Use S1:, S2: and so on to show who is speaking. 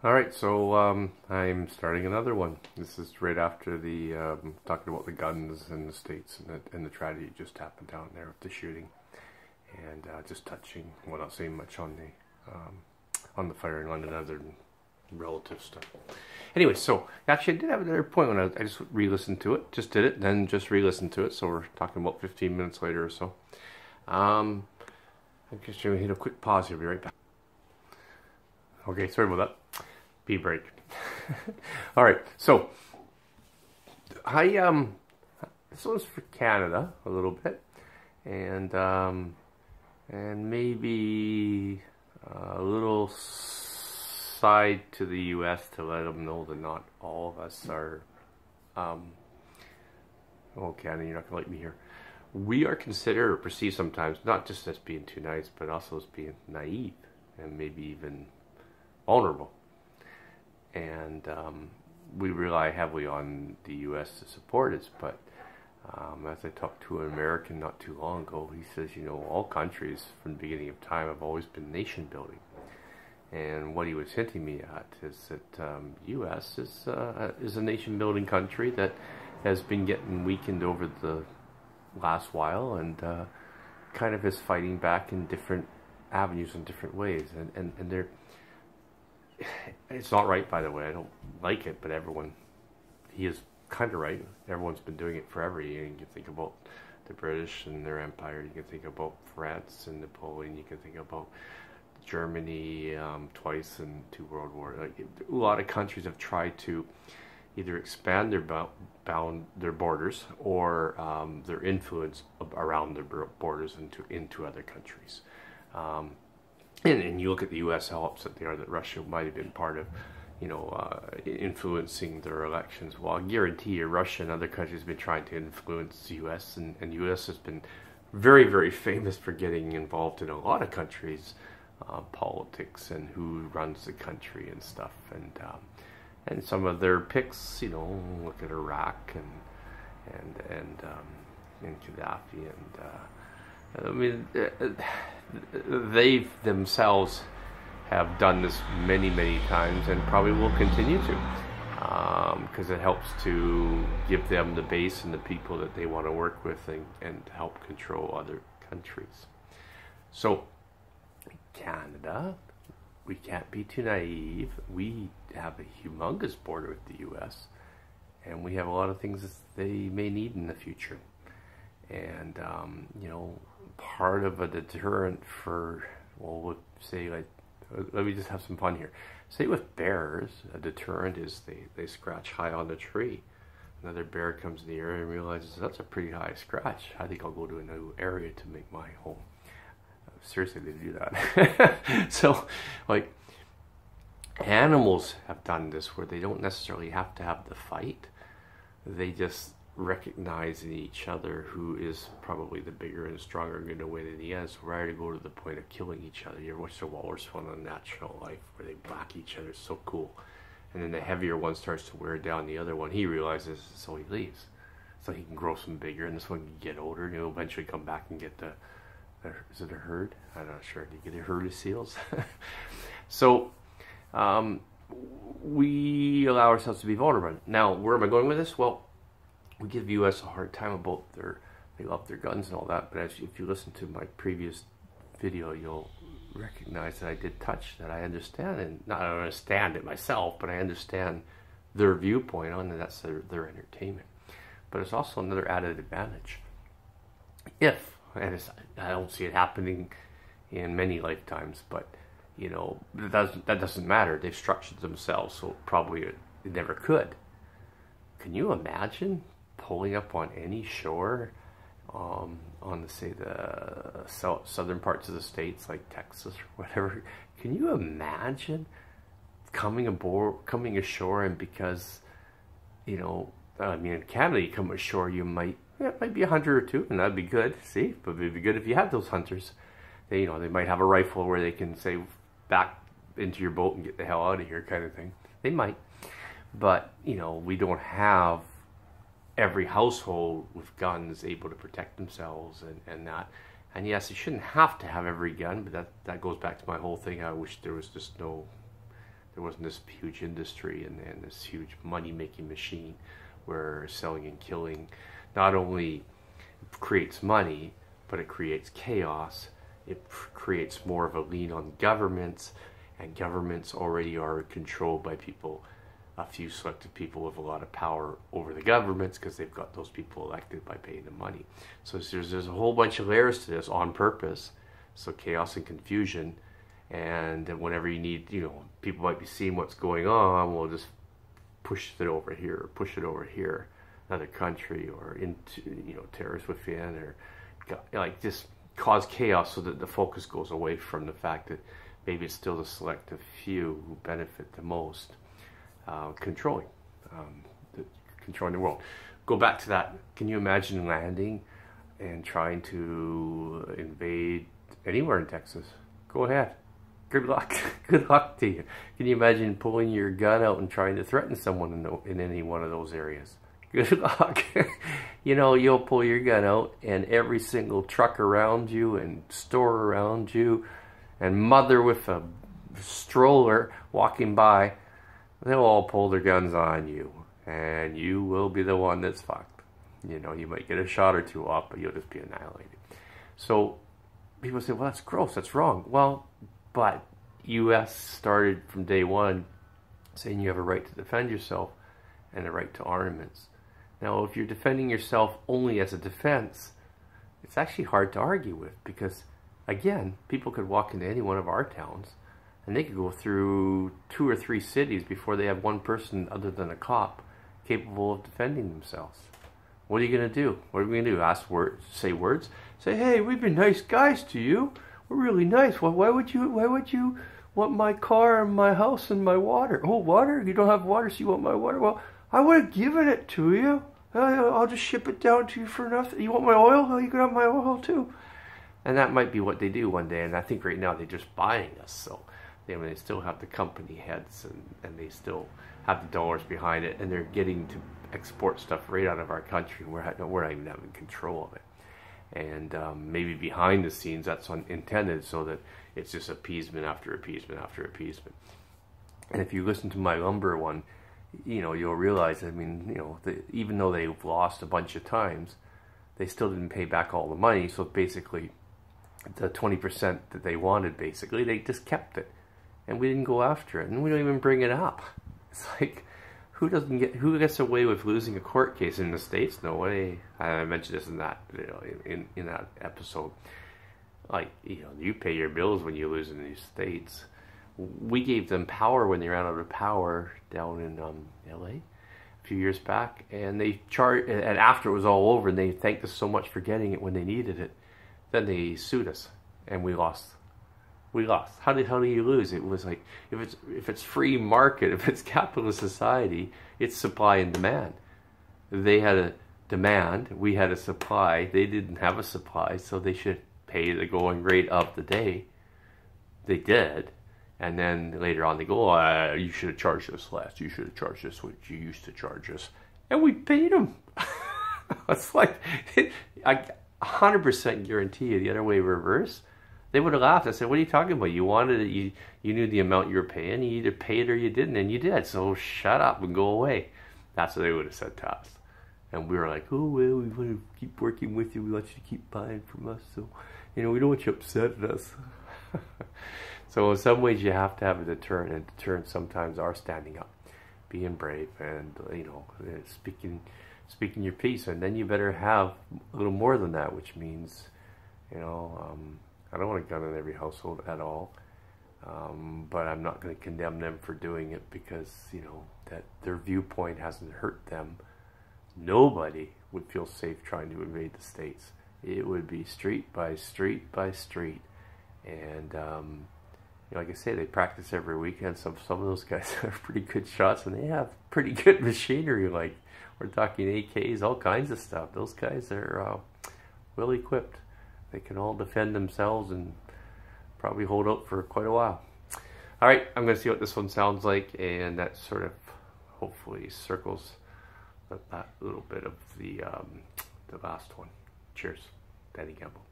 S1: Alright, so I'm starting another one. This is right after the talking about the guns in the States and the tragedy that just happened down there with the shooting. And just touching, well, not saying much on the fire in London other than relative stuff. Anyway, so actually I did have another point when I just re-listened to it. Just did it, then just re-listened to it. So we're talking about 15 minutes later or so. I guess you're going to hit a quick pause here. Be right back. Okay, sorry about that. Pee break. All right, so this one's for Canada a little bit, and maybe a little side to the U.S. to let them know that not all of us are. Oh, Canada, you're not gonna like me here. We are considered or perceived sometimes not just as being too nice, but also as being naive and maybe even vulnerable. And we rely heavily on the U.S. to support us, but as I talked to an American not too long ago, he says, you know, all countries from the beginning of time have always been nation building. And what he was hinting me at is that U.S. is a nation building country that has been getting weakened over the last while, and kind of is fighting back in different avenues in different ways, and they're. It's not right, by the way. I don't like it, but he is kind of right. Everyone's been doing it forever. You can think about the British and their empire. You can think about France and Napoleon. You can think about Germany twice in 2 World Wars. Like, a lot of countries have tried to either expand their borders or their influence around their borders into other countries. And you look at the U.S., how upset they are that Russia might have been part of, you know, influencing their elections. Well, I guarantee you Russia and other countries have been trying to influence the U.S., and the U.S. has been very, very famous for getting involved in a lot of countries' politics and who runs the country and stuff. And some of their picks, you know, look at Iraq and Gaddafi I mean, they themselves have done this many, many times and probably will continue to, because it helps to give them the base and the people that they want to work with and help control other countries. So, Canada, we can't be too naive. We have a humongous border with the U.S., and we have a lot of things that they may need in the future. And, you know, part of a deterrent for, well, we'll say, like, let me just have some fun here. Say with bears, a deterrent is they scratch high on the tree. Another bear comes in the area and realizes that's a pretty high scratch. I think I'll go to a new area to make my home. Seriously, they do that. So, like, animals have done this where they don't necessarily have to have the fight. They just recognize in each other who is probably the bigger and stronger in a way than he is, rather to go to the point of killing each other. You ever watch the walrus one on Natural Life where they whack each other? It's so cool. And then the heavier one starts to wear down the other one. He realizes, so he leaves. So he can grow some bigger, and this one can get older, and he'll eventually come back and get the is it a herd? I'm not sure. Do you get a herd of seals? So we allow ourselves to be vulnerable. Now, where am I going with this? Well, we give the U.S. a hard time about they love their guns and all that, but if you listen to my previous video, you'll recognize that I did touch that. I understand, and not I don't understand it myself, but I understand their viewpoint on it. That's their entertainment. But it's also another added advantage. I don't see it happening in many lifetimes, but you know, that doesn't matter. They've structured themselves, so probably it never could. Can you imagine pulling up on any shore on say the southern parts of the states like Texas or whatever? Can you imagine coming ashore, and because, you know, I mean, in Canada you come ashore, it might be a hunter or two, and that'd be good. See, but it'd be good if you had those hunters. They might have a rifle where they can say back into your boat and get the hell out of here kind of thing. They might, but you know, we don't have every household with guns able to protect themselves and that. And yes, you shouldn't have to have every gun, but that goes back to my whole thing. I wish there was just there wasn't this huge industry and this huge money-making machine where selling and killing not only creates money, but it creates chaos. It creates more of a lean on governments, and governments already are controlled by people, a few selected people with a lot of power over the governments because they've got those people elected by paying them money. So there's a whole bunch of layers to this on purpose. So chaos and confusion, and whenever you need, people might be seeing what's going on, we'll just push it over here, another country, or into, terrorists within, or like just cause chaos so that the focus goes away from the fact that maybe it's still the selective few who benefit the most, controlling the world. Go back to that. Can you imagine landing and trying to invade anywhere in Texas? Go ahead. Good luck. Good luck to you. Can you imagine pulling your gun out and trying to threaten someone in any one of those areas? Good luck. You'll pull your gun out, and every single truck around you and store around you and mother with a stroller walking by, they'll all pull their guns on you, and you will be the one that's fucked. You might get a shot or two off, but you'll just be annihilated. So people say, well, that's gross, that's wrong. Well, but U.S. started from day one saying you have a right to defend yourself and a right to armaments. Now, if you're defending yourself only as a defense, it's actually hard to argue with, because, again, people could walk into any one of our towns and they could go through 2 or 3 cities before they have one person other than a cop capable of defending themselves. What are you going to do? What are we going to do? Ask words? Say words? Say, hey, we've been nice guys to you. We're really nice. Well, why would you want my car and my house and my water? Oh, water? You don't have water, so you want my water? Well, I would have given it to you. I'll just ship it down to you for nothing. You want my oil? Well, you can have my oil too. And that might be what they do one day. And I think right now they're just buying us. So they still have the company heads, and they still have the dollars behind it. And they're getting to export stuff right out of our country. We're not even having control of it. And maybe behind the scenes that's intended so that it's just appeasement after appeasement after appeasement. And if you listen to my lumber one, you'll realize, even though they've lost a bunch of times, they still didn't pay back all the money. So basically, the 20% that they wanted, basically, they just kept it. And we didn't go after it. And we don't even bring it up. It's like, who gets away with losing a court case in the States? No way. I mentioned this in that, in that episode. Like, you pay your bills when you lose in these states. We gave them power when they ran out of power down in LA a few years back, and they charged. And after it was all over, and they thanked us so much for getting it when they needed it, then they sued us, and we lost. We lost. How do you lose? It was like, if it's free market, if it's capitalist society, it's supply and demand. They had a demand, we had a supply. They didn't have a supply, so they should pay the going rate of the day. They did. And then later on they go, you should have charged us less. You should have charged us what you used to charge us. And we paid them. It's like, I 100% guarantee you the other way reverse. They would have laughed. I said, what are you talking about? You wanted it, you knew the amount you were paying. You either paid or you didn't, and you did. So shut up and go away. That's what they would have said to us. And we were like, oh, well, we want to keep working with you. We want you to keep buying from us. So, we don't want you upset at us. So in some ways you have to have a deterrent, and deterrents sometimes are standing up, being brave, and speaking your piece. And then you better have a little more than that, which means, I don't want a gun in every household at all, but I'm not going to condemn them for doing it because that their viewpoint hasn't hurt them. Nobody would feel safe trying to invade the states. It would be street by street by street, and like I say, they practice every weekend. Some of those guys have pretty good shots, and they have pretty good machinery. Like, we're talking AKs, all kinds of stuff. Those guys are well equipped. They can all defend themselves and probably hold out for quite a while. All right, I'm going to see what this one sounds like, and that sort of hopefully circles that little bit of the last one. Cheers. Danny Gamble.